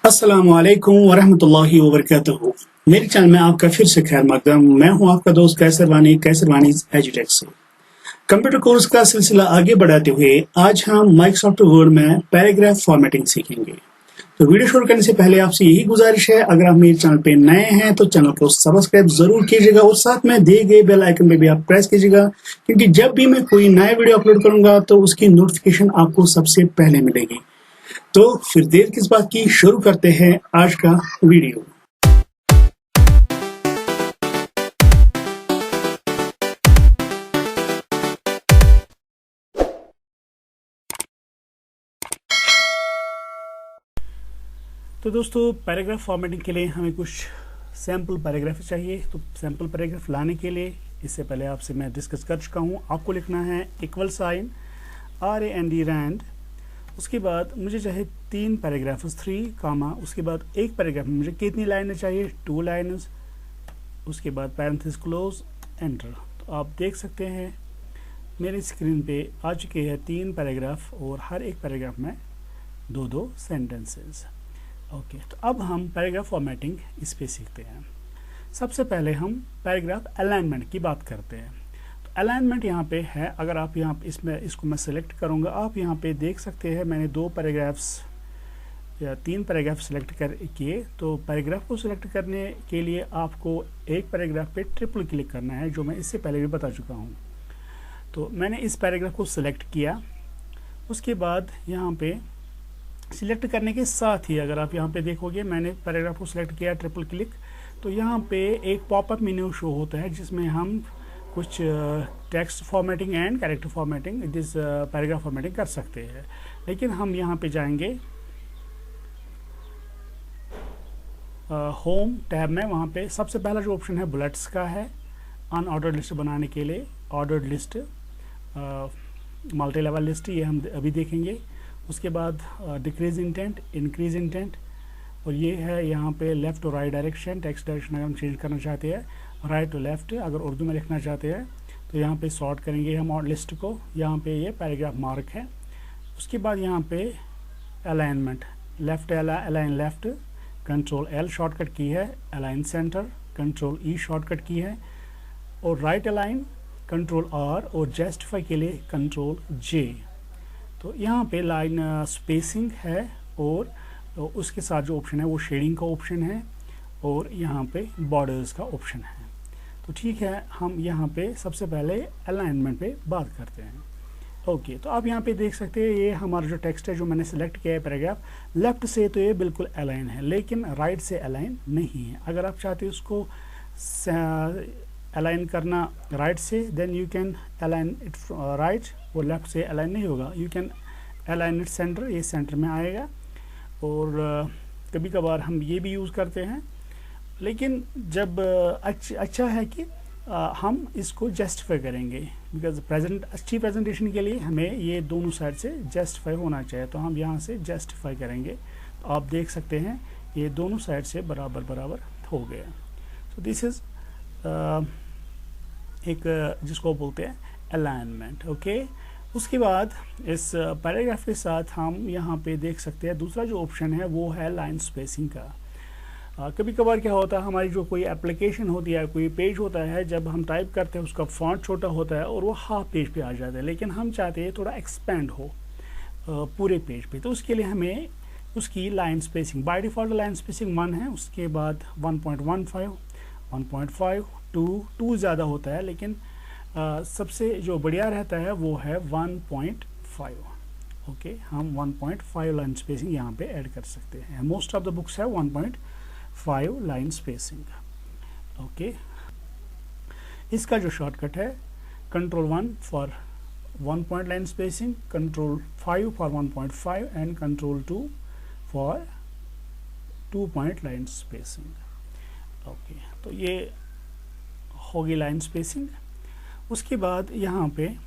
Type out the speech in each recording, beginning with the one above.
अस्सलामुअलैकुम वरहमतुल्लाहि वबरकातुहू। मेरे चैनल में आपका फिर से खैर मकदम। मैं हूं आपका दोस्त कैसरवानी एजुटेक से। कंप्यूटर कोर्स का सिलसिला आगे बढ़ाते हुए आज हम माइक्रोसॉफ्ट वर्ड में पैराग्राफ फॉर्मेटिंग सीखेंगे। तो वीडियो शुरू करने से पहले आपसे यही गुजारिश है, अगर आप मेरे चैनल पे नए हैं तो चैनल को सब्सक्राइब जरूर कीजिएगा और साथ में दिए गए बेल आइकन पे भी आप प्रेस कीजिएगा, क्योंकि जब भी मैं कोई नया वीडियो अपलोड करूंगा तो उसकी नोटिफिकेशन आपको सबसे पहले मिलेगी। तो फिर देर किस बात की, शुरू करते हैं आज का वीडियो। तो दोस्तों, पैराग्राफ फॉर्मेटिंग के लिए हमें कुछ सैम्पल पैराग्राफ चाहिए। तो सैम्पल पैराग्राफ लाने के लिए इससे पहले आपसे मैं डिस्कस कर चुका हूँ। आपको लिखना है इक्वल साइन RAND रैंड। उसके बाद मुझे चाहे 3 पैराग्राफ 3 कामा, उसके बाद एक पैराग्राफ में मुझे कितनी लाइनें चाहिए, 2 लाइन्स। उसके बाद पैरेंथेसिस क्लोज, एंटर। तो आप देख सकते हैं मेरी स्क्रीन पे आ चुके हैं 3 पैराग्राफ और हर एक पैराग्राफ में 2-2 सेंटेंसेस। ओके, तो अब हम पैराग्राफ फॉर्मेटिंग इस पे सीखते हैं। सबसे पहले हम पैराग्राफ अलाइनमेंट की बात करते हैं। तो अलाइनमेंट यहाँ पे है, अगर आप यहाँ इसको मैं सेलेक्ट करूँगा, आप यहाँ पे देख सकते हैं मैंने 2 पैराग्राफ्स या 3 पैराग्राफ सेलेक्ट किए। तो पैराग्राफ को सिलेक्ट करने के लिए आपको एक पैराग्राफ पे ट्रिपल क्लिक करना है, जो मैं इससे पहले भी बता चुका हूँ। तो मैंने इस पैराग्राफ को सिलेक्ट किया। उसके बाद यहाँ पे सिलेक्ट करने के साथ ही अगर आप यहाँ पे देखोगे, मैंने पैराग्राफ को सिलेक्ट किया ट्रिपल क्लिक, तो यहाँ पे एक पॉपअप मेन्यू शो होता है जिसमें हम कुछ text formatting and character formatting, this paragraph formatting कर सकते हैं। लेकिन हम यहाँ पे जाएंगे होम टैब में। वहाँ पे सबसे पहला जो ऑप्शन है बुलेट्स का है, अनऑर्डर्ड लिस्ट बनाने के लिए ordered list, multi level list, ये हम अभी देखेंगे। उसके बाद डिक्रीज इंटेंट, इंक्रीज इंटेंट, और ये है यहाँ पे लेफ़्ट और राइट डायरेक्शन, टेक्स्ट डायरेक्शन अगर हम चेंज करना चाहते हैं, राइट टू लेफ़्ट अगर उर्दू में लिखना चाहते हैं तो यहाँ पे सॉर्ट करेंगे हम और लिस्ट को। यहाँ पे ये पैराग्राफ मार्क है। उसके बाद यहाँ पे alignment, left align left, control L shortcut की है, align centre control E shortcut की है, और राइट अलाइन कंट्रोल R, और जस्टिफाई के लिए कंट्रोल J। तो यहाँ पे लाइन स्पेसिंग है, और उसके साथ जो ऑप्शन है वो शेडिंग का ऑप्शन है, और यहाँ पे बॉर्डर्स का ऑप्शन है। तो ठीक है, हम यहाँ पे सबसे पहले अलाइनमेंट पे बात करते हैं। ओके, तो आप यहाँ पे देख सकते हैं ये हमारा जो टेक्स्ट है जो मैंने सेलेक्ट किया है पैराग्राफ, लेफ्ट से तो ये बिल्कुल अलाइन है, लेकिन राइट से अलाइन नहीं है। अगर आप चाहते हो उसको अलाइन करना राइट से, then you can align it right, और लेफ्ट से अलाइन नहीं होगा, you can align it centre, ये सेंटर में आएगा। और कभी कभार हम ये भी यूज़ करते हैं, लेकिन जब अच्छा है कि हम इसको जस्टिफाई करेंगे, बिकॉज अच्छी प्रेजेंटेशन के लिए हमें ये दोनों साइड से जस्टिफाई होना चाहिए। तो हम यहाँ से जस्टिफाई करेंगे, तो आप देख सकते हैं ये दोनों साइड से बराबर बराबर हो गया। तो दिस इज़ एक जिसको बोलते हैं अलाइनमेंट। ओके, उसके बाद इस पैराग्राफ के साथ हम यहाँ पे देख सकते हैं दूसरा जो ऑप्शन है वो है लाइन स्पेसिंग का। कभी कभार क्या होता है, हमारी जो कोई एप्लीकेशन होती है, कोई पेज होता है, जब हम टाइप करते हैं उसका फॉन्ट छोटा होता है और वो हाफ पेज पे आ जाता है, लेकिन हम चाहते हैं थोड़ा एक्सपेंड हो पूरे पेज पे। तो उसके लिए हमें उसकी line spacing, by default line spacing 1 है, उसके बाद 1.15, 1.5, 2 ज़्यादा होता है, लेकिन सबसे जो बढ़िया रहता है वो है 1.5। ओके, हम 1.5 लाइन स्पेसिंग यहाँ पे ऐड कर सकते हैं। मोस्ट ऑफ द बुक्स है 1.5 लाइन स्पेसिंग। ओके, इसका जो शॉर्टकट है control 1 for 1 point line spacing, control 5 for 1.5 and control 2 for 2 point line spacing. Okay, तो ये होगी लाइन स्पेसिंग। उसके बाद यहाँ पे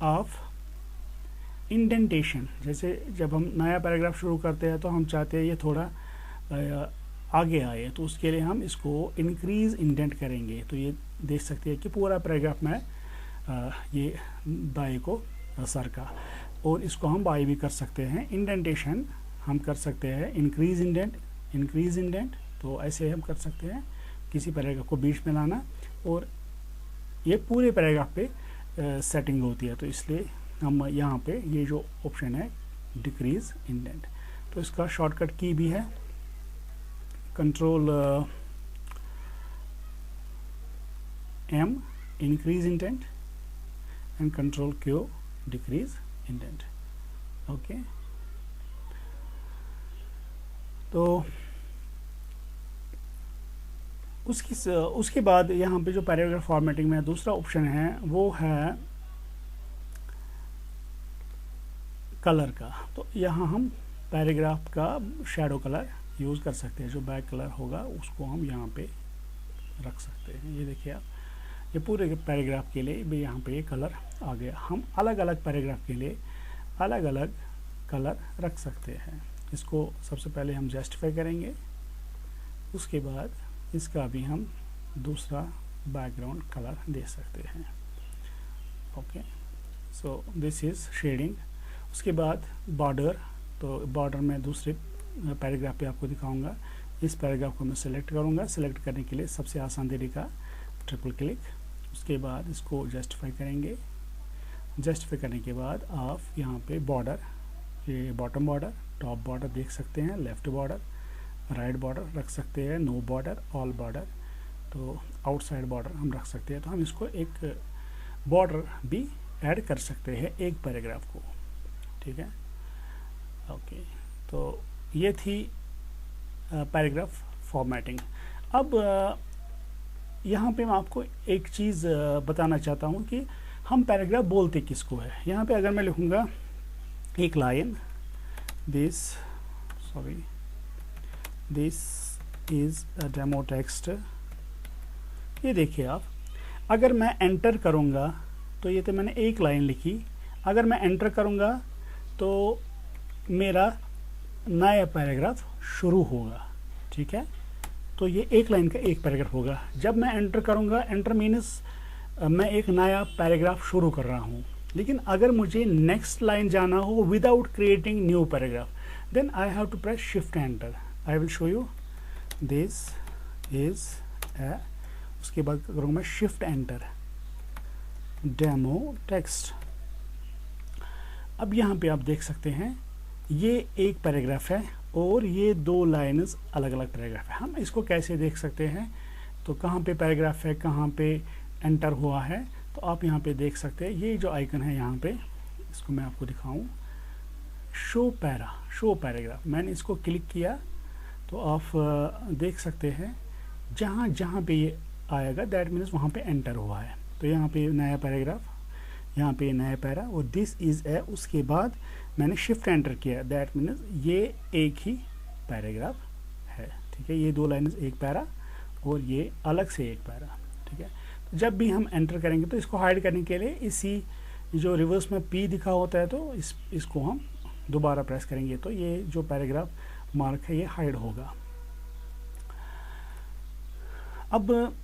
आप इंडेंटेशन, जैसे जब हम नया पैराग्राफ शुरू करते हैं तो हम चाहते हैं ये थोड़ा आगे आए, तो उसके लिए हम इसको इंक्रीज इंडेंट करेंगे। तो ये देख सकते हैं कि पूरा पैराग्राफ में ये दाएं को सर का, और इसको हम बाएं भी कर सकते हैं। इंडेंटेशन हम कर सकते हैं इंक्रीज इंडेंट इंक्रीज इंडेंट, तो ऐसे हम कर सकते हैं किसी पैराग्राफ को बीच में लाना, और ये पूरे पैराग्राफ पे सेटिंग होती है, तो इसलिए हम यहाँ पे ये जो ऑप्शन है डिक्रीज इंडेंट, तो इसका शॉर्टकट की भी है control M increase indent and control Q decrease indent. Okay, तो उसके बाद यहाँ पे जो पैराग्राफ फॉर्मेटिंग में दूसरा ऑप्शन है वो है कलर का। तो यहाँ हम पैराग्राफ का शैडो कलर यूज़ कर सकते हैं, जो बैक कलर होगा उसको हम यहाँ पे रख सकते हैं। ये देखिए आप, ये पूरे पैराग्राफ के लिए भी यहाँ पे ये कलर आ गया। हम अलग अलग पैराग्राफ के लिए अलग अलग कलर रख सकते हैं। इसको सबसे पहले हम जस्टिफाई करेंगे, उसके बाद इसका भी हम दूसरा बैकग्राउंड कलर दे सकते हैं। Okay, so this is shading. उसके बाद बॉर्डर, तो बॉर्डर मैं दूसरे पैराग्राफ पे आपको दिखाऊंगा। इस पैराग्राफ को मैं सिलेक्ट करूंगा। सिलेक्ट करने के लिए सबसे आसान तरीका ट्रिपल क्लिक, उसके बाद इसको जस्टिफाई करेंगे। जस्टिफाई करने के बाद आप यहाँ पे बॉर्डर, ये बॉटम बॉर्डर, टॉप बॉर्डर देख सकते हैं, लेफ्ट बॉर्डर, राइट बॉर्डर रख सकते हैं, नो बॉर्डर, ऑल बॉर्डर, तो आउटसाइड बॉर्डर हम रख सकते हैं। तो हम इसको एक बॉर्डर भी ऐड कर सकते हैं एक पैराग्राफ को, ठीक है। ओके, तो ये थी पैराग्राफ फॉर्मेटिंग। अब यहाँ पे मैं आपको एक चीज़ बताना चाहता हूँ कि हम पैराग्राफ बोलते किसको है। यहाँ पे अगर मैं लिखूँगा एक line, this is a demo text, ये देखिए आप, अगर मैं एंटर करूँगा तो ये तो मैंने एक लाइन लिखी, अगर मैं एंटर करूँगा तो मेरा नया पैराग्राफ शुरू होगा, ठीक है। तो ये एक लाइन का एक पैराग्राफ होगा। जब मैं एंटर करूँगा, एंटर मीन्स मैं एक नया पैराग्राफ शुरू कर रहा हूँ। लेकिन अगर मुझे नेक्स्ट लाइन जाना हो without creating new paragraph, then I have to press shift enter. I will show you, this is a, उसके बाद करूँगा मैं शिफ्ट एंटर, डेमो टेक्स्ट। अब यहाँ पे आप देख सकते हैं ये एक पैराग्राफ है और ये दो लाइन्स अलग अलग पैराग्राफ है। हम इसको कैसे देख सकते हैं, तो कहाँ पे पैराग्राफ है, कहाँ पे एंटर हुआ है, तो आप यहाँ पे देख सकते हैं। ये जो आइकन है यहाँ पे, इसको मैं आपको दिखाऊं, शो पैराग्राफ, मैंने इसको क्लिक किया तो आप देख सकते हैं जहाँ जहाँ पे ये आएगा दैट मीन्स वहाँ पे एंटर हुआ है। तो यहाँ पे नया पैराग्राफ, यहाँ पे नया पैरा, और दिस इज़ ए, उसके बाद मैंने शिफ्ट एंटर किया, दैट मीन्स ये एक ही पैराग्राफ है, ठीक है। ये दो लाइन एक पैरा और ये अलग से एक पैरा, ठीक है। तो जब भी हम एंटर करेंगे तो इसको हाइड करने के लिए इसी जो रिवर्स में P दिखा होता है, तो इसको हम दोबारा प्रेस करेंगे तो ये जो पैराग्राफ मार्क है ये हाइड होगा। अब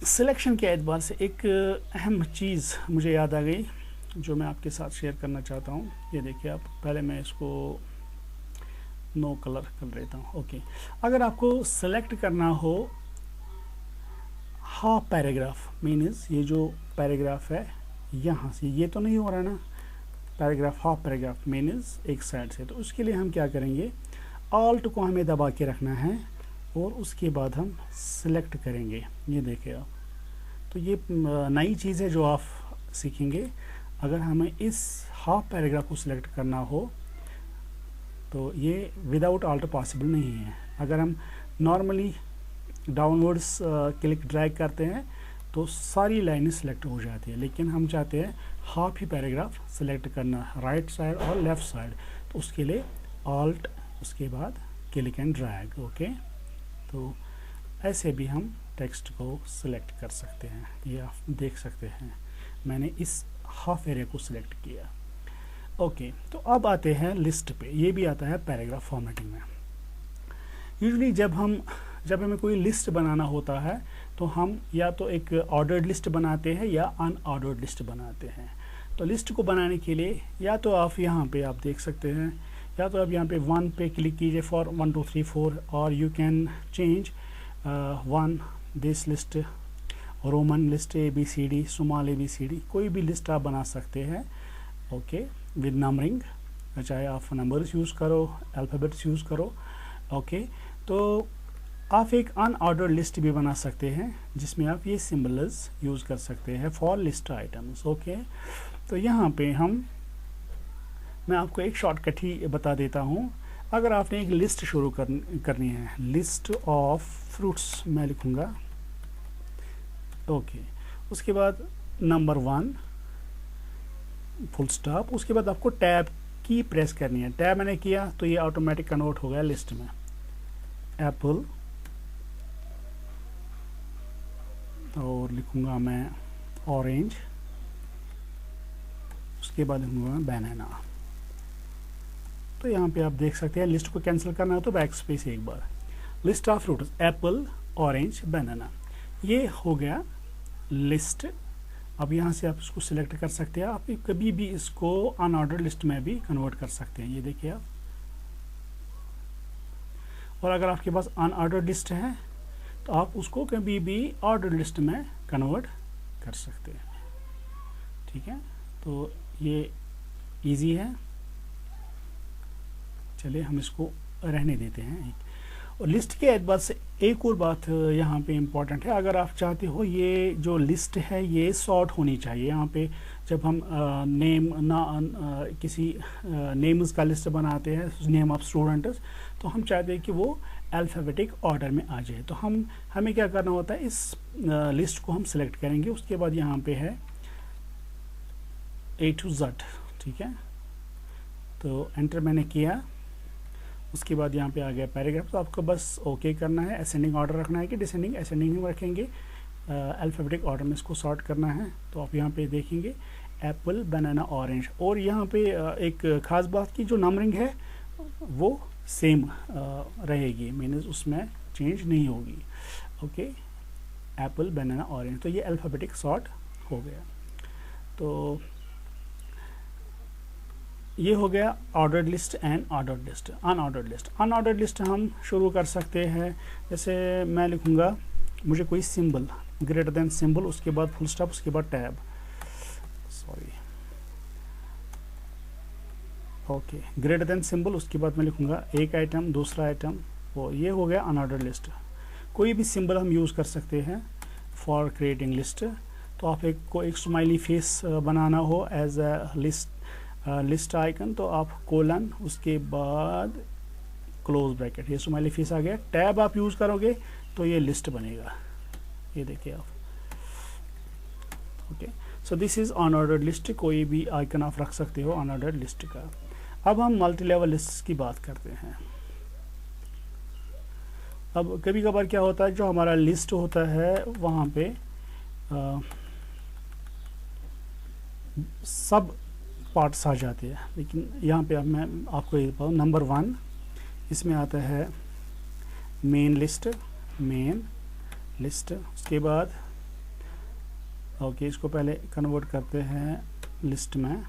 सिलेक्शन के एतबार से एक अहम चीज़ मुझे याद आ गई जो मैं आपके साथ शेयर करना चाहता हूँ। ये देखिए आप, पहले मैं इसको नो कलर कर देता हूँ। ओके, अगर आपको सेलेक्ट करना हो हाफ पैराग्राफ, मीन्स ये जो पैराग्राफ है यहाँ से, ये तो नहीं हो रहा ना पैराग्राफ, हाफ पैराग्राफ मीन्स एक साइड से, तो उसके लिए हम क्या करेंगे, ऑल्ट को हमें दबा के रखना है और उसके बाद हम सिलेक्ट करेंगे। ये देखिए आप, तो ये नई चीज़ है जो आप सीखेंगे। अगर हमें इस हाफ पैराग्राफ को सिलेक्ट करना हो तो ये विदाउट ऑल्ट पॉसिबल नहीं है। अगर हम नॉर्मली डाउनवर्ड्स क्लिक ड्रैग करते हैं तो सारी लाइनें सिलेक्ट हो जाती है, लेकिन हम चाहते हैं हाफ ही पैराग्राफ सिलेक्ट करना, राइट साइड और लेफ़्ट साइड, तो उसके लिए ऑल्ट, उसके बाद क्लिक एंड ड्रैग। ओके, तो ऐसे भी हम टेक्स्ट को सिलेक्ट कर सकते हैं। ये आप देख सकते हैं मैंने इस हाफ एरिया को सिलेक्ट किया। ओके, तो अब आते हैं लिस्ट पे। ये भी आता है पैराग्राफ फॉर्मेटिंग में। यूजुअली जब हमें कोई लिस्ट बनाना होता है तो हम या तो एक ऑर्डर्ड लिस्ट बनाते हैं या अनऑर्डर्ड लिस्ट बनाते हैं। तो लिस्ट को बनाने के लिए या तो आप यहाँ पे आप देख सकते हैं, या तो आप यहाँ पे 1 पे क्लिक कीजिए फॉर 1 2 3 4, और you can change 1 this list, Roman list ABCD, small ABCD, कोई भी लिस्ट आप बना सकते हैं। ओके, विद नंबरिंग, चाहे आप नंबर्स यूज़ करो, अल्फ़ाबेट्स यूज़ करो। ओके, तो आप एक अनऑर्डर्ड लिस्ट भी बना सकते हैं जिसमें आप ये सिंबल्स यूज़ कर सकते हैं फॉर लिस्ट आइटम्स। ओके, तो यहाँ पे मैं आपको एक शॉर्टकट ही बता देता हूँ। अगर आपने एक लिस्ट शुरू करनी है, लिस्ट ऑफ फ्रूट्स मैं लिखूँगा। ओके, उसके बाद नंबर 1 फुल स्टॉप, उसके बाद आपको टैब की प्रेस करनी है। टैब मैंने किया तो ये ऑटोमेटिक कन्वर्ट हो गया लिस्ट में। एप्पल, और लिखूँगा मैं ऑरेंज, उसके बाद लिखूँगा बनाना। तो यहाँ पे आप देख सकते हैं, लिस्ट को कैंसिल करना है तो बैक स्पेस एक बार। List of fruits apple, orange, banana, ये हो गया लिस्ट। अब यहाँ से आप इसको सिलेक्ट कर सकते हैं। आप कभी भी इसको अनऑर्डर लिस्ट में भी कन्वर्ट कर सकते हैं, ये देखिए आप। और अगर आपके पास अनऑर्डर लिस्ट है तो आप उसको कभी भी ऑर्डर लिस्ट में कन्वर्ट कर सकते हैं। ठीक है, तो ये इजी है। चलिए हम इसको रहने देते हैं। और लिस्ट के एतबार से एक और बात यहाँ पे इम्पॉर्टेंट है। अगर आप चाहते हो ये जो लिस्ट है ये सॉर्ट होनी चाहिए। यहाँ पे जब हम किसी नेम्स का लिस्ट बनाते हैं, नेम ऑफ स्टूडेंट्स, तो हम चाहते हैं कि वो अल्फ़ाबेटिक ऑर्डर में आ जाए। तो हमें क्या करना होता है, इस लिस्ट को हम सिलेक्ट करेंगे। उसके बाद यहाँ पे है A to Z। ठीक है, तो एंटर मैंने किया। उसके बाद यहाँ पे आ गया पैराग्राफ। तो आपको बस ओके करना है। असेंडिंग ऑर्डर रखना है कि डिसेंडिंग, असेंडिंग में रखेंगे। अल्फ़ाबेटिक ऑर्डर में इसको सॉर्ट करना है। तो आप यहाँ पे देखेंगे एप्पल, बनाना, ऑरेंज। और यहाँ पे एक ख़ास बात की, जो नंबरिंग है वो सेम रहेगी, मीन्स उसमें चेंज नहीं होगी। ओके, एप्पल, बनाना, ऑरेंज, तो ये अल्फ़ाबेटिक सॉर्ट हो गया। तो ये हो गया ordered list and ordered list. Unordered list, unordered list हम शुरू कर सकते हैं। जैसे मैं लिखूँगा, मुझे कोई सिंबल ग्रेटर देन सिंबल, उसके बाद फुल स्टॉप, उसके बाद tab, sorry, okay, greater than symbol, उसके बाद मैं लिखूँगा एक आइटम, दूसरा आइटम। वो ये हो गया अनऑर्डर्ड लिस्ट। कोई भी सिंबल हम यूज़ कर सकते हैं फॉर क्रिएटिंग लिस्ट। तो आप एक स्माइली फेस बनाना हो एज अ लिस्ट आइकन, तो आप कोलन, उसके बाद क्लोज ब्रैकेट, ये स्माइली फेस आ गया। टैब आप यूज़ करोगे तो ये लिस्ट बनेगा, ये देखिए आप। Okay, so this is unordered list. कोई भी आइकन आप रख सकते हो अनऑर्डर्ड लिस्ट का। अब हम मल्टी लेवल लिस्ट की बात करते हैं। अब कभी कभार क्या होता है, जो हमारा लिस्ट होता है वहाँ पे सब पार्ट्स आ जाते हैं, लेकिन यहाँ पे अब मैं आपको ये बताऊँ। नंबर 1 इसमें आता है मेन लिस्ट, उसके बाद ओके, इसको पहले कन्वर्ट करते हैं लिस्ट में।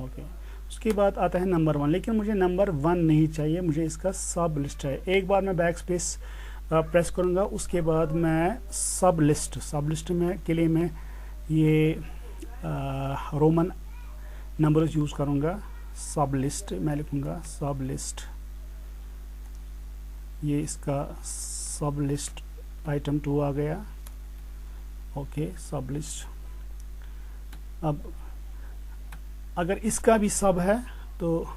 ओके, उसके बाद आता है नंबर 1, लेकिन मुझे नंबर 1 नहीं चाहिए, मुझे इसका सब लिस्ट है। एक बार मैं बैक स्पेस प्रेस करूँगा, उसके बाद मैं सब लिस्ट में के लिए मैं ये रोमन नंबर्स यूज़ करूँगा। सब लिस्ट मैं लिखूँगा, सब लिस्ट, ये इसका सब लिस्ट आइटम 2 आ गया। ओके, सब लिस्ट। अब अगर इसका भी सब है तो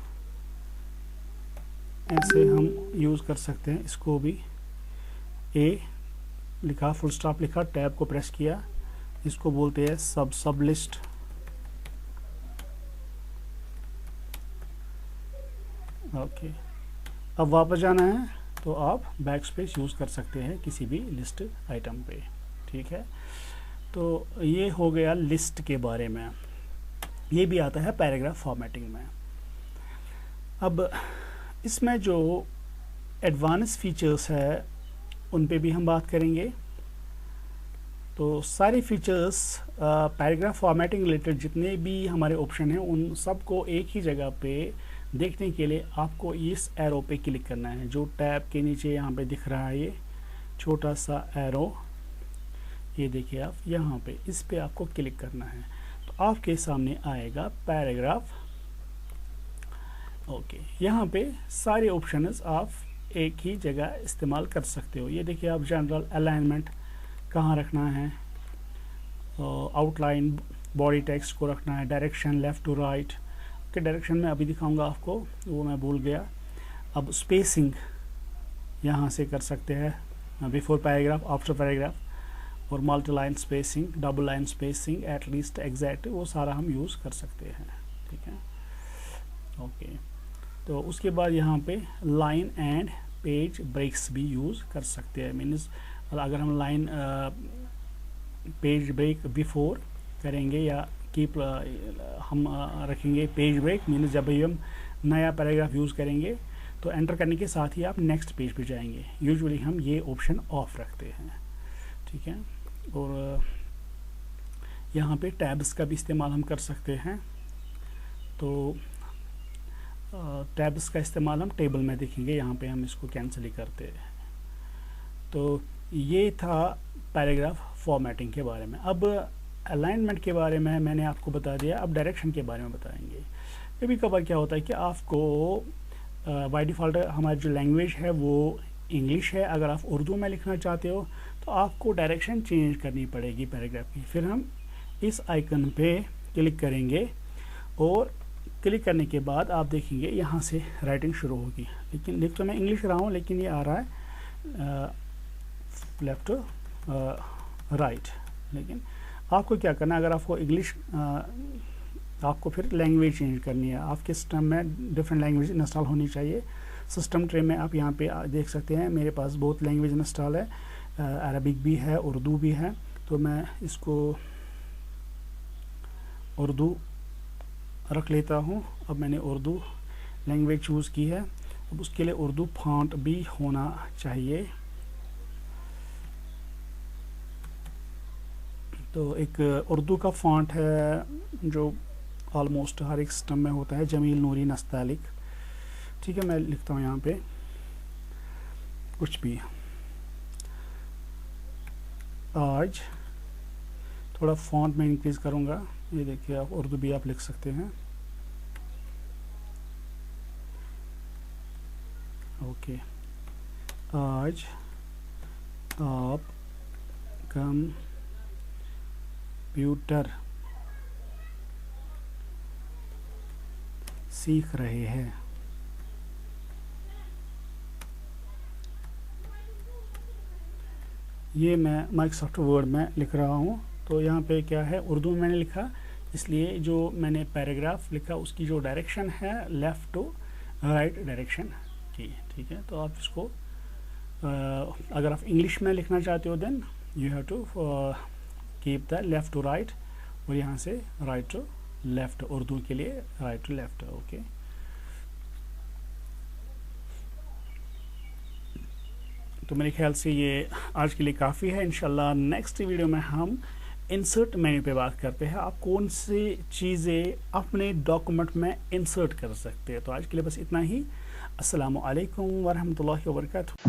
ऐसे हम यूज़ कर सकते हैं। इसको भी ए लिखा, फुल स्टॉप लिखा, टैब को प्रेस किया, इसको बोलते हैं सब लिस्ट। ओके, अब वापस जाना है तो आप बैक स्पेस यूज़ कर सकते हैं किसी भी लिस्ट आइटम पे। ठीक है, तो ये हो गया लिस्ट के बारे में। ये भी आता है पैराग्राफ फॉर्मेटिंग में। अब इसमें जो एडवांस फीचर्स है उन पे भी हम बात करेंगे। तो सारे फीचर्स पैराग्राफ फॉर्मेटिंग रिलेटेड जितने भी हमारे ऑप्शन हैं उन सबको एक ही जगह पे देखने के लिए आपको इस एरो पे क्लिक करना है, जो टैब के नीचे यहाँ पे दिख रहा है ये छोटा सा एरो, ये देखिए आप यहाँ पे, इस पे आपको क्लिक करना है तो आपके सामने आएगा पैराग्राफ। ओके, यहाँ पे सारे ऑप्शंस आप एक ही जगह इस्तेमाल कर सकते हो। ये देखिए आप जनरल अलाइनमेंट कहाँ रखना है, आउटलाइन बॉडी टेक्स्ट को रखना है, डायरेक्शन लेफ़्ट टू राइट के डायरेक्शन में अभी दिखाऊंगा आपको, वो मैं भूल गया। अब स्पेसिंग यहाँ से कर सकते हैं, बिफोर पैराग्राफ, आफ्टर पैराग्राफ, और multi line spacing, double line spacing, at least, exact, वो सारा हम यूज़ कर सकते हैं। ठीक है, ओके। तो उसके बाद यहाँ पे लाइन एंड पेज ब्रेक्स भी यूज़ कर सकते हैं। मीन्स अगर हम लाइन पेज ब्रेक बिफोर करेंगे या कीप हम रखेंगे पेज ब्रेक, मीन्स जब भी हम नया पैराग्राफ यूज़ करेंगे तो एंटर करने के साथ ही आप नेक्स्ट पेज पे जाएंगे। यूजुअली हम ये ऑप्शन ऑफ रखते हैं। ठीक है, और यहाँ पे टैब्स का भी इस्तेमाल हम कर सकते हैं। तो टैब्स का इस्तेमाल हम टेबल में देखेंगे, यहाँ पे हम इसको कैंसिल ही करते हैं। तो ये था पैराग्राफ फॉर्मेटिंग के बारे में। अब अलाइनमेंट के बारे में मैंने आपको बता दिया, अब डायरेक्शन के बारे में बताएंगे। कभी कभार क्या होता है कि आपको बाय डिफ़ॉल्ट हमारी जो लैंग्वेज है वो इंग्लिश है, अगर आप उर्दू में लिखना चाहते हो तो आपको डायरेक्शन चेंज करनी पड़ेगी पैराग्राफ की। फिर हम इस आइकन पे क्लिक करेंगे और क्लिक करने के बाद आप देखेंगे यहाँ से राइटिंग शुरू होगी। लेकिन लिख तो मैं इंग्लिश रहा हूँ, लेकिन ये आ रहा है लेफ्ट राइट। लेकिन आपको क्या करना है, अगर आपको इंग्लिश आपको फिर लैंग्वेज चेंज करनी है। आपके सिस्टम में डिफरेंट लैंग्वेज इंस्टॉल होनी चाहिए। सिस्टम ट्रे में आप यहाँ पे देख सकते हैं मेरे पास बहुत लैंग्वेज इंस्टॉल है, अरबिक भी है, उर्दू भी है। तो मैं इसको उर्दू रख लेता हूँ। अब मैंने उर्दू लैंग्वेज चूज़ की है। अब उसके लिए उर्दू फॉन्ट भी होना चाहिए। तो एक उर्दू का फॉन्ट है जो ऑलमोस्ट हर एक सिस्टम में होता है, जमील नूरी नस्तालिक। ठीक है, मैं लिखता हूँ यहाँ पे कुछ भी। आज थोड़ा फॉन्ट में इंक्रीज़ करूँगा, ये देखिए आप उर्दू भी आप लिख सकते हैं। ओके, आज आप कंप्यूटर सीख रहे हैं। ये मैं माइक्रोसॉफ्ट वर्ड में लिख रहा हूँ। तो यहाँ पे क्या है, उर्दू में मैंने लिखा, इसलिए जो मैंने पैराग्राफ लिखा उसकी जो डायरेक्शन है लेफ़्ट टू राइट डायरेक्शन की। ठीक है, तो आप इसको अगर आप इंग्लिश में लिखना चाहते हो then you have to keep the left to right, और यहाँ से राइट टू लेफ़्ट, उर्दू के लिए राइट टू लेफ़्ट। ओके, तो मेरे ख्याल से ये आज के लिए काफ़ी है। इंशाल्लाह नेक्स्ट वीडियो में हम इंसर्ट मेन्यू पे बात करते हैं, आप कौन सी चीज़ें अपने डॉक्यूमेंट में इंसर्ट कर सकते हैं। तो आज के लिए बस इतना ही। अस्सलामु अलैकुम वरहमतुल्लाहि वबरकातुहू।